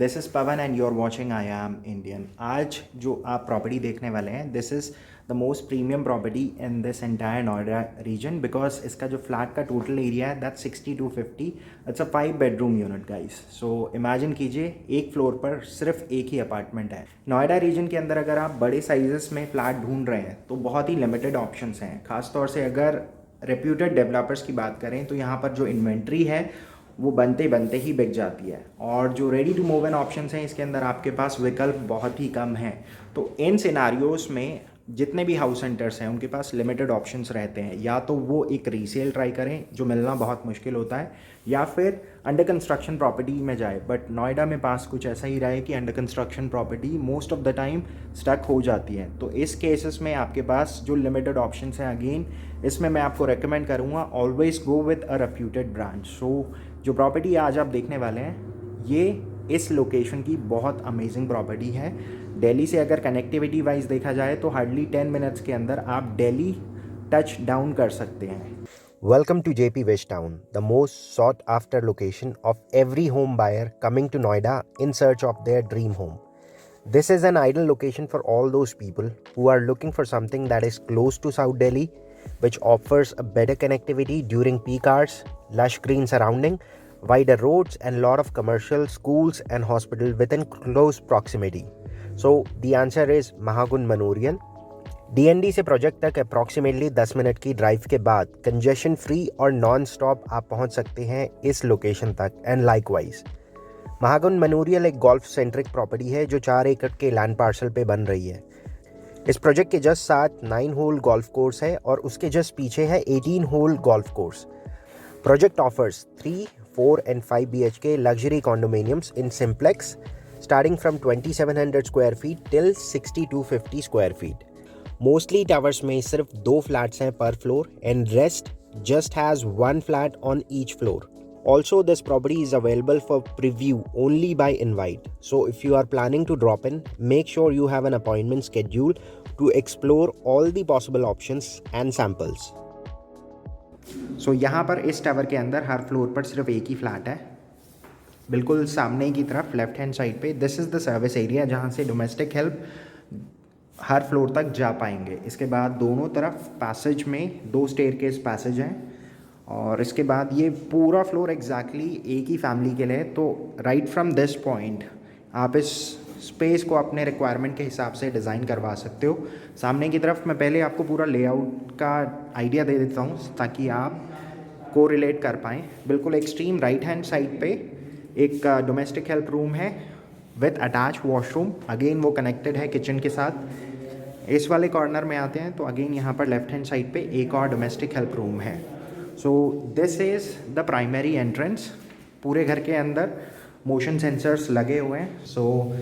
This is Pawan and you are watching I am Indian. आज जो आप प्रॉपर्टी देखने वाले हैं, this is the most premium property in this entire Noida region, because इसका जो फ्लैट का टोटल एरिया है that 62 to 50। It's a 5 bedroom unit guys. So imagine कीजिए एक फ्लोर पर सिर्फ एक ही अपार्टमेंट है। नोएडा रीजन के अंदर अगर आप बड़े साइजेस में फ्लैट ढूंढ रहे हैं तो बहुत ही लिमिटेड ऑप्शंस हैं। खासतौर से अगर रेप्यूटेड डेवलपर्स की बात करें तो यहाँ पर जो इन्वेंट्री है वो बनते बनते ही बिक जाती है, और जो ready to move in options हैं इसके अंदर आपके पास विकल्प बहुत ही कम हैं। तो इन सिनारियोस में जितने भी हाउस सेंटर्स हैं उनके पास लिमिटेड ऑप्शंस रहते हैं। या तो वो एक रीसेल ट्राई करें जो मिलना बहुत मुश्किल होता है, या फिर अंडर कंस्ट्रक्शन प्रॉपर्टी में जाए। बट नोएडा में पास कुछ ऐसा ही रहा है कि under construction property most of the time stuck हो जाती है। तो इस केसेस में आपके पास जो लिमिटेड ऑप्शंस हैं, अगेन इसमें मैं आपको रेकमेंड करूँगा always go with a reputed brand. So जो प्रॉपर्टी आज आप देखने वाले हैं ये इस लोकेशन की बहुत अमेजिंग प्रॉपर्टी है। दिल्ली से अगर कनेक्टिविटी वाइज देखा जाए तो हार्डली 10 मिनट्स के अंदर आप दिल्ली टच डाउन कर सकते हैं। Welcome to JP West Town, the most sought after location of every home buyer coming to Noida in search of their dream home. This is an ideal location for all those people who are looking for something that is close to South Delhi, which offers a better connectivity during peak hours, lush green surrounding, wider roads, and lot of commercial, schools, and hospital within close proximity. So the answer is Mahagund Manorial. DND से project तक approximately 10 minute की drive के बाद congestion free और non stop आप पहुंच सकते हैं इस लोकेशन तक। एंड लाइकवाइज महागुंड मनोरियल एक गोल्फ सेंट्रिक प्रॉपर्टी है जो 4 एकड़ के लैंड पार्सल पे बन रही है। इस प्रोजेक्ट के जस्ट साथ 9 होल गोल्फ कोर्स है और उसके जस्ट पीछे है 18 hole golf course. Project offers 3, 4 and 5 BHK luxury condominiums in simplex starting from 2700 square feet till 6250 square feet. Mostly towers में सिर्फ 2 फ्लैट्स हैं पर floor and rest just has 1 flat on each floor. Also, this property is available for preview only by invite. So, if you are planning to drop in, make sure you have an appointment scheduled to explore all the possible options and samples. सो यहाँ पर इस tower के अंदर हर floor पर सिर्फ एक ही flat है, बिल्कुल सामने की तरफ लेफ्ट हैंड साइड पे। This is the service area जहाँ से डोमेस्टिक हेल्प हर फ्लोर तक जा पाएंगे। इसके बाद दोनों तरफ पैसेज में 2 स्टेयरकेस पैसेज हैं, और इसके बाद ये पूरा फ्लोर एग्जैक्टली एक ही फैमिली के लिए। तो राइट फ्रॉम दिस पॉइंट आप इस स्पेस को अपने रिक्वायरमेंट के हिसाब से डिज़ाइन करवा सकते हो। सामने की तरफ मैं पहले आपको पूरा लेआउट का आइडिया दे देता हूँ ताकि आप को रिलेट कर पाएँ। बिल्कुल एक्सट्रीम राइट हैंड साइड पे एक डोमेस्टिक हेल्प रूम है विथ अटैच वॉशरूम। अगेन वो कनेक्टेड है किचन के साथ। इस वाले कॉर्नर में आते हैं तो अगेन यहाँ पर लेफ्ट हैंड साइड पे एक और डोमेस्टिक हेल्प रूम है। So this is the primary entrance. पूरे घर के अंदर मोशन सेंसर्स लगे हुए हैं। सो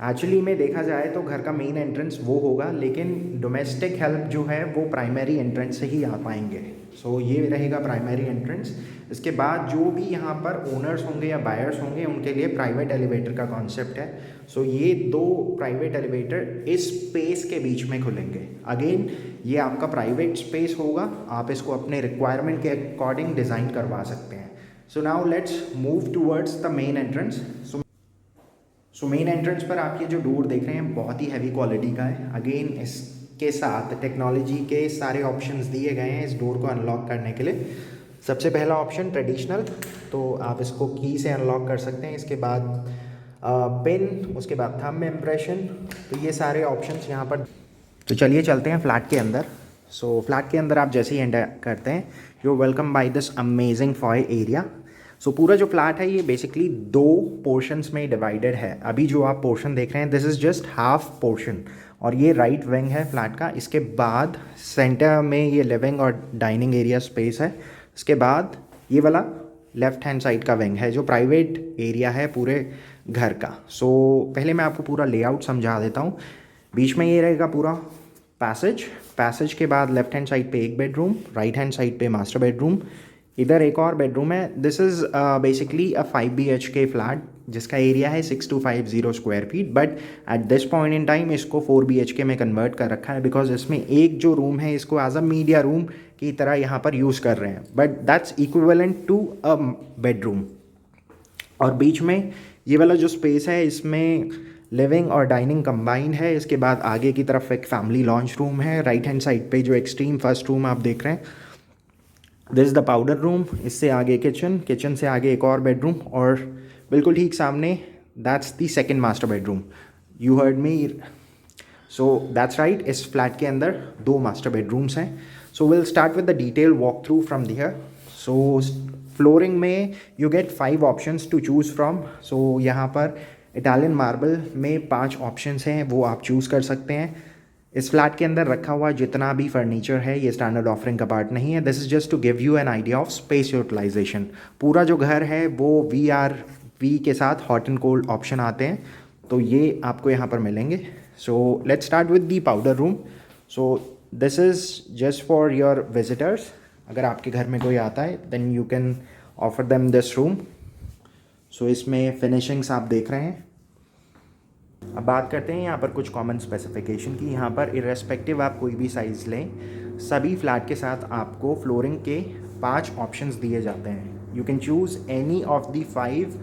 एक्चुअली में देखा जाए तो घर का मेन एंट्रेंस वो होगा, लेकिन डोमेस्टिक हेल्प जो है वो प्राइमरी एंट्रेंस से ही आ पाएंगे। सो ये रहेगा प्राइमरी एंट्रेंस। इसके बाद जो भी यहाँ पर ओनर्स होंगे या बायर्स होंगे उनके लिए प्राइवेट एलिवेटर का कॉन्सेप्ट है। सो ये 2 प्राइवेट एलिवेटर इस स्पेस के बीच में खुलेंगे। अगेन ये आपका प्राइवेट स्पेस होगा, आप इसको अपने रिक्वायरमेंट के अकॉर्डिंग डिज़ाइन करवा सकते हैं। So now let's move towards the main entrance. So main entrance पर आप ये जो डोर देख रहे हैं बहुत ही हैवी क्वालिटी का है। अगेन इसके साथ टेक्नोलॉजी के सारे ऑप्शंस दिए गए हैं इस डोर को अनलॉक करने के लिए। सबसे पहला ऑप्शन ट्रेडिशनल, तो आप इसको की से अनलॉक कर सकते हैं। इसके बाद पिन, उसके बाद थंब इम्प्रेशन, तो ये सारे ऑप्शंस यहाँ पर। तो चलिए चलते हैं फ्लैट के अंदर। सो फ्लैट के अंदर आप जैसे ही एंटर करते हैं you are welcome by this amazing foyer area. So पूरा जो फ्लैट है ये बेसिकली 2 पोर्शंस में डिवाइडेड है। अभी जो आप पोर्शन देख रहे हैं this is just half portion, और ये राइट विंग है फ्लैट का। इसके बाद सेंटर में ये लिविंग और डाइनिंग एरिया स्पेस है। इसके बाद ये वाला लेफ्ट हैंड साइड का विंग है जो प्राइवेट एरिया है पूरे घर का। सो पहले मैं आपको पूरा लेआउट समझा देता हूँ। बीच में ये रहेगा पूरा पैसेज के बाद लेफ्ट हैंड साइड पे एक बेडरूम, राइट हैंड साइड पे मास्टर बेडरूम, इधर एक और बेडरूम है। This is basically a 5 BHK flat जिसका एरिया है 6250 square feet, but at this point in time इसको 4 BHK में कन्वर्ट कर रखा है बिकॉज इसमें एक जो रूम है इसको एज अ मीडिया रूम की तरह यहाँ पर यूज़ कर रहे हैं, but that's equivalent to a bedroom. और बीच में ये वाला जो स्पेस है इसमें लिविंग और डाइनिंग कंबाइंड है। इसके बाद आगे की तरफ एक फैमिली लॉन्च रूम है। राइट हैंड साइड पे जो एक्सट्रीम फर्स्ट रूम आप देख रहे हैं, this is the powder room. इससे आगे किचन, किचन से आगे एक और बेडरूम, और बिल्कुल ठीक सामने that's the second master bedroom. You heard me, so that's right, इस फ्लैट के अंदर 2 मास्टर बेडरूम्स हैं। So will start with the detail walk through from there. So flooring में you get 5 options to choose from. So यहाँ पर Italian marble में 5 options हैं, वो आप चूज़ कर सकते हैं। इस फ्लैट के अंदर रखा हुआ जितना भी फर्नीचर है ये स्टैंडर्ड ऑफरिंग का पार्ट नहीं है। This is just to give you an idea of space utilisation. पूरा जो घर है वो वी के साथ हॉट एंड कोल्ड ऑप्शन आते हैं, तो ये आपको यहाँ पर मिलेंगे। So let's start with the powder room. So this is just for your visitors. अगर आपके घर में कोई आता है then you can offer them this room. So इसमें फिनिशिंग्स आप देख रहे हैं। अब बात करते हैं यहाँ पर कुछ कॉमन स्पेसिफिकेशन की। यहाँ पर इरेस्पेक्टिव आप कोई भी साइज़ लें, सभी फ्लैट के साथ आपको फ्लोरिंग के 5 ऑप्शंस दिए जाते हैं। You can choose any of the 5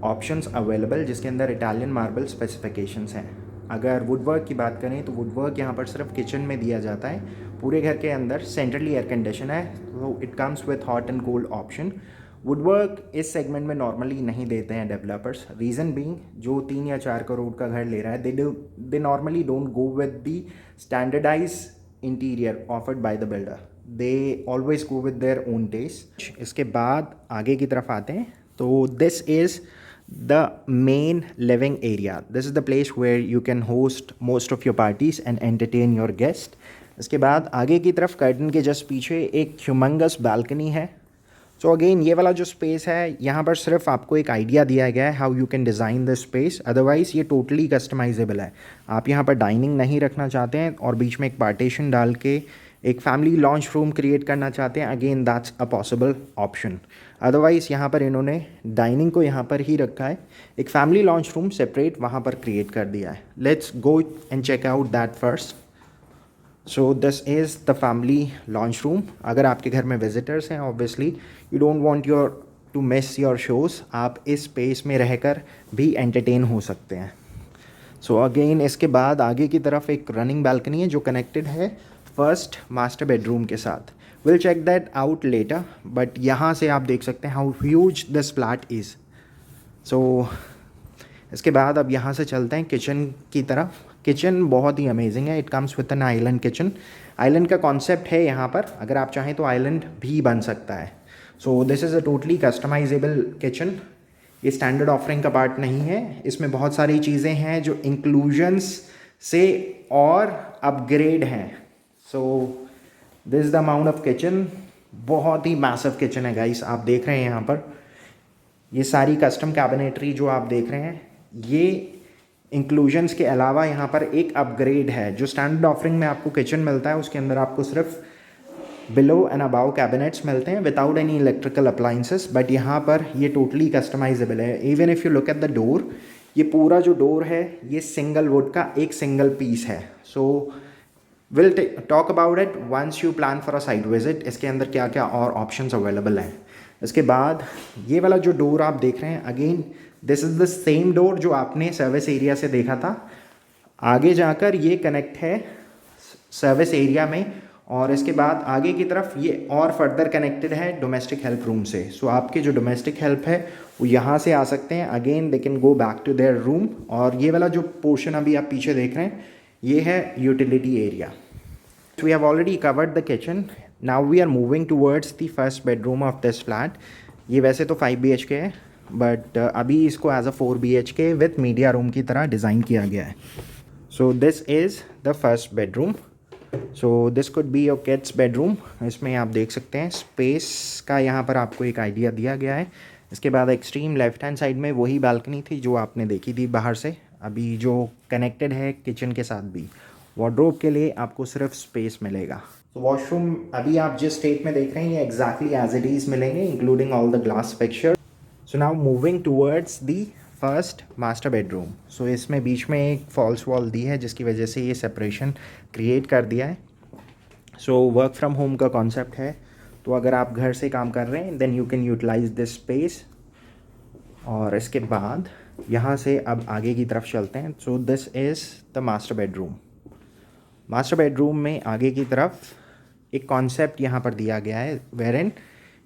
options available जिसके अंदर इटालियन मार्बल स्पेसिफिकेशंस हैं। अगर वुडवर्क की बात करें तो वुडवर्क यहाँ पर सिर्फ किचन में दिया जाता है। पूरे घर के अंदर सेंट्रली एयर कंडीशन है, तो it comes with hot and cold option. Woodwork इस सेगमेंट में नॉर्मली नहीं देते हैं डेवलपर्स। रीज़न बीइंग, जो 3 या 4 करोड़ का घर ले रहा है they normally don't go with the standardise interior offered by the builder, they always go with their own taste. इसके बाद आगे की तरफ आते हैं, तो this is the main living area. This is the place where you can host most of your parties and entertain your guest. इसके बाद आगे की तरफ कर्टन के जस्ट पीछे एक ह्यूमंगस बालकनी है। सो अगेन ये वाला जो स्पेस है यहाँ पर सिर्फ आपको एक आइडिया दिया गया है how you can design the space, otherwise ये टोटली कस्टमाइजेबल है। आप यहाँ पर डाइनिंग नहीं रखना चाहते हैं और बीच में एक पार्टीशन डाल के एक फैमिली लॉन्च रूम क्रिएट करना चाहते हैं, again that's a possible option. Otherwise यहाँ पर इन्होंने डाइनिंग को यहाँ पर ही रखा है, एक फैमिली लॉन्च रूम सेपरेट वहाँ पर क्रिएट कर दिया है। Let's go and check out that first. So this is the family lounge room. अगर आपके घर में विजिटर्स हैं, obviously you don't want to miss your shows, आप इस स्पेस में रहकर भी एंटरटेन हो सकते हैं। सो अगेन इसके बाद आगे की तरफ एक रनिंग बालकनी है जो कनेक्टेड है फर्स्ट मास्टर बेडरूम के साथ। Will check that out later, but यहाँ से आप देख सकते हैं how huge this flat is. So इसके बाद अब यहाँ से चलते हैं किचन की तरफ। किचन बहुत ही अमेजिंग है, it comes with an island kitchen. Island का कॉन्सेप्ट है यहाँ पर, अगर आप चाहें तो आइलैंड भी बन सकता है। So this is a totally customisable kitchen. ये स्टैंडर्ड ऑफरिंग का पार्ट नहीं है, इसमें बहुत सारी चीज़ें हैं जो इंक्लूजन्स से और अपग्रेड हैं। सो this is the amount of kitchen. बहुत ही मैसिव किचन है गाइस, आप देख रहे हैं यहाँ पर ये सारी कस्टम कैबिनेटरी जो आप देख रहे हैं, ये इंक्लूजन्स के अलावा यहाँ पर एक अपग्रेड है। जो स्टैंडर्ड ऑफरिंग में आपको किचन मिलता है उसके अंदर आपको सिर्फ बिलो एंड अबाव कैबिनेट्स मिलते हैं without any electrical appliances, but यहाँ पर ये टोटली कस्टमाइजेबल है। Even if you look at the door, ये पूरा जो डोर है ये सिंगल वुड का एक सिंगल पीस है। So will talk about it once you plan for a site visit, इसके अंदर क्या क्या और ऑप्शंस अवेलेबल हैं। इसके बाद ये वाला जो डोर आप देख रहे हैं, again this is the same door जो आपने सर्विस एरिया से देखा था। आगे जाकर ये कनेक्ट है सर्विस एरिया में, और इसके बाद आगे की तरफ ये और फर्दर कनेक्टेड है डोमेस्टिक हेल्प रूम से। सो आपके जो डोमेस्टिक हेल्प है वो यहाँ से आ सकते हैं, again they can go back to their room. और ये वाला जो पोर्शन अभी आप पीछे देख रहे हैं ये है utility area. We have already covered the kitchen. Now we are moving towards the first bedroom of this flat. ये वैसे तो 5 BHK है, बट अभी इसको as a 4 BHK with media room की तरह डिज़ाइन किया गया है। So this is the first bedroom. So this could be your kids bedroom. इसमें आप देख सकते हैं स्पेस का यहाँ पर आपको एक आइडिया दिया गया है। इसके बाद एक्सट्रीम लेफ्ट हैंड साइड में वही बालकनी थी जो आपने देखी थी बाहर से, अभी जो कनेक्टेड है किचन के साथ भी। वार्डरोब के लिए आपको सिर्फ स्पेस मिलेगा। तो वॉशरूम अभी आप जिस स्टेट में देख रहे हैं ये एग्जैक्टली एज इट इज़ मिलेंगे, including all the glass fixture. So now moving towards the first master bedroom. So इसमें बीच में एक फॉल्स वॉल दी है जिसकी वजह से ये सेपरेशन क्रिएट कर दिया है। सो वर्क फ्रॉम होम का कॉन्सेप्ट है, तो अगर आप घर से काम कर रहे हैं then you can utilise this space. और इसके बाद यहाँ से अब आगे की तरफ चलते हैं. सो this is the master bedroom. Master bedroom में आगे की तरफ एक कॉन्सेप्ट यहाँ पर दिया गया है wherein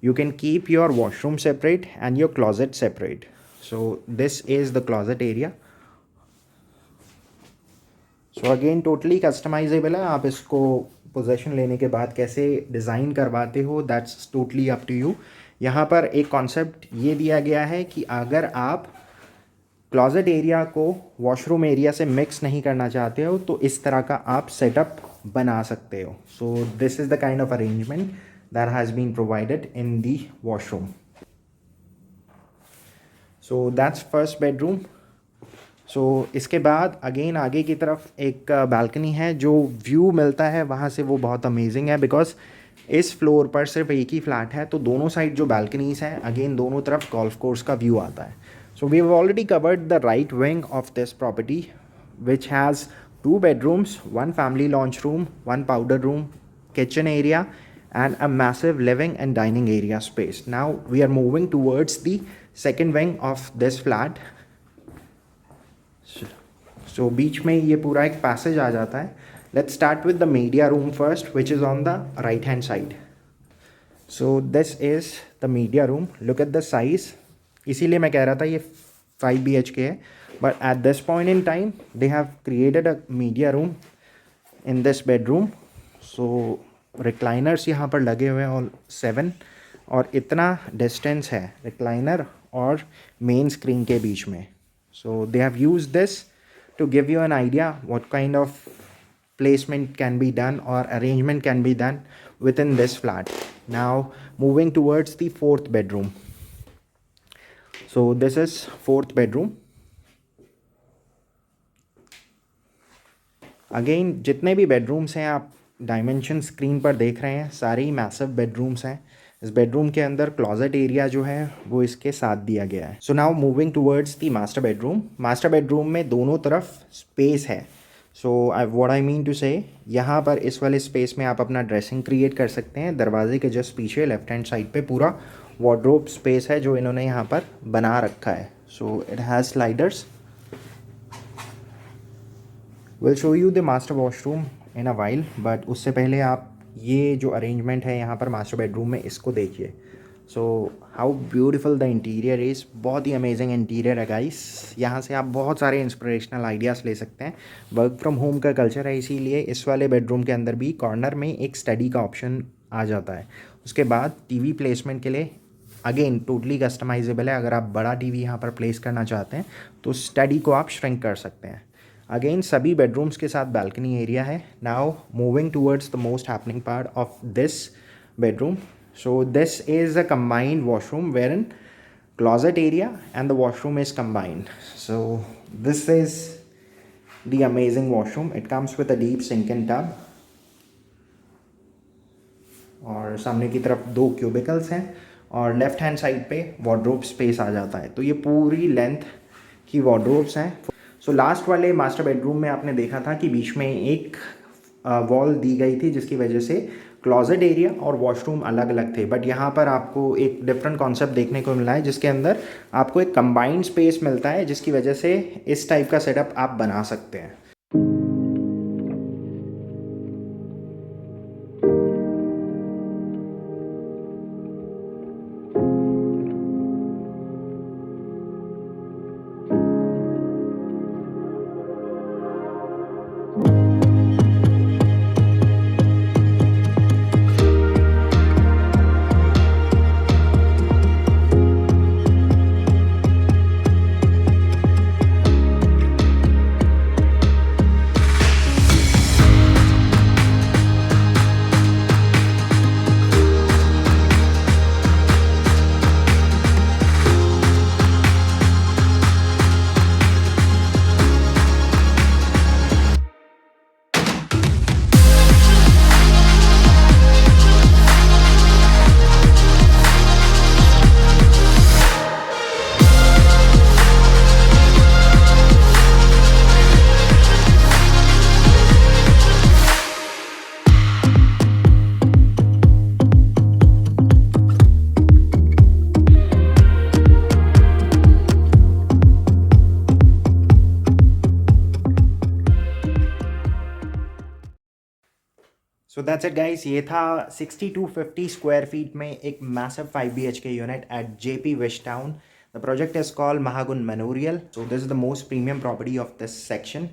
you can keep your washroom separate and your closet separate. So this is the closet area. So again totally customisable है. आप इसको पोजेशन लेने के बाद कैसे डिज़ाइन करवाते हो that's totally up to you. यहाँ पर एक कॉन्सेप्ट ये दिया गया है कि अगर आप क्लॉजेट एरिया को वॉशरूम एरिया से मिक्स नहीं करना चाहते हो तो इस तरह का आप सेटअप बना सकते हो. So this is the kind of arrangement that has been provided in the washroom. So that's first bedroom. So इसके बाद अगेन आगे की तरफ एक बालकनी है. जो व्यू मिलता है वहाँ से वो बहुत अमेजिंग है बिकॉज इस फ्लोर पर सिर्फ एक ही फ्लैट है तो दोनों साइड जो बालकनीज़ हैं अगेन दोनों तरफ गोल्फ कोर्स का व्यू आता है. So we have already covered the right wing of this property, which has 2 bedrooms, 1 family lounge room, 1 powder room, kitchen area, and a massive living and dining area space. Now we are moving towards the second wing of this flat. So बीच में ये पूरा एक passage आ जाता है. Let's start with the media room first, which is on the right hand side. So this is the media room. Look at the size. इसीलिए मैं कह रहा था ये 5 BHK है but at this point in time they have created a media room in this bedroom. So recliners यहाँ पर लगे हुए हैं ऑल 7 और इतना डिस्टेंस है रिक्लाइनर और मेन स्क्रीन के बीच में. So they have use this to give you an idea what kind of placement can be done or arrangement can be done within this flat. Now moving towards the fourth bedroom. So this is fourth bedroom. Again जितने भी bedrooms हैं आप dimension screen पर देख रहे हैं सारे ही massive bedrooms हैं. इस बेडरूम के अंदर क्लॉजेट एरिया जो है वो इसके साथ दिया गया है. So now moving towards the master bedroom. Master bedroom में दोनों तरफ स्पेस है. So what I mean to say यहाँ पर इस वाले स्पेस में आप अपना ड्रेसिंग क्रिएट कर सकते हैं. दरवाजे के जस्ट पीछे लेफ्ट हैंड साइड पे पूरा वार्डरोब स्पेस है जो इन्होंने यहाँ पर बना रखा है. So it has sliders. Will show you the master washroom in a while but उससे पहले आप ये जो अरेंजमेंट है यहाँ पर मास्टर बेडरूम में इसको देखिए. So how beautiful the interior is. बहुत ही अमेजिंग इंटीरियर है गाइस. यहाँ से आप बहुत सारे इंस्पिरेशनल आइडियाज़ ले सकते हैं. वर्क फ्रॉम होम का कल्चर है इसीलिए इस वाले बेडरूम के अंदर भी कॉर्नर में एक स्टडी का ऑप्शन आ जाता है. उसके बाद टीवी प्लेसमेंट के लिए अगेन टोटली कस्टमाइजेबल है. अगर आप बड़ा टीवी यहाँ पर प्लेस करना चाहते हैं तो स्टडी को आप श्रिंक कर सकते हैं. अगेन सभी बेडरूम्स के साथ बालकनी एरिया है. Now moving towards the most happening part of this bedroom. So this is a combined washroom wherein closet area and the washroom is combined. So this is the amazing washroom. It comes with a deep sink and tub. और सामने की तरफ 2 cubicles हैं और left hand side पे wardrobe space आ जाता है. तो ये पूरी लेंथ की वार्डरोब्स हैं. सो लास्ट वाले मास्टर बेडरूम में आपने देखा था कि बीच में एक वॉल दी गई थी जिसकी वजह से क्लॉजेट एरिया और वॉशरूम अलग अलग थे. बट यहाँ पर आपको एक डिफरेंट कॉन्सेप्ट देखने को मिला है जिसके अंदर आपको एक कंबाइंड स्पेस मिलता है जिसकी वजह से इस टाइप का सेटअप आप बना सकते हैं. सो दैट्स इट गाइस, ये था 6250 स्क्वायर फीट में एक massive 5 BHK unit at JP Wish Town. The project is called Mahagun Memorial. So this is the most premium property of this section.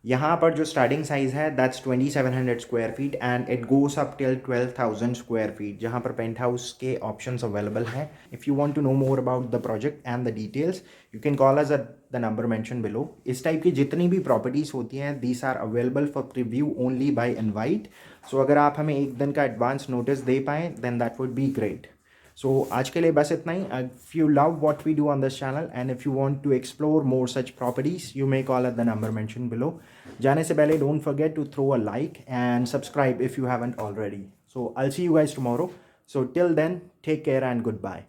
यहाँ पर जो स्टार्टिंग साइज है that's 2700 square feet and it goes up till 12,000 square feet, जहाँ पर penthouse के options available हैं. If you want to know more about the project and the details, you can call us at the number mention below. इस type की जितनी भी properties होती हैं these are available for preview only by invite. So अगर आप हमें एक दिन का एडवांस नोटिस दे पाएँ then that would be great. So आज के लिए बस इतना ही. If you love what we do on this channel and if you want to explore more such properties, you may call at the number mention below. जाने से पहले don't forget to throw a like and subscribe if you haven't already. So I will see you guys tomorrow. So till then, take care and good bye.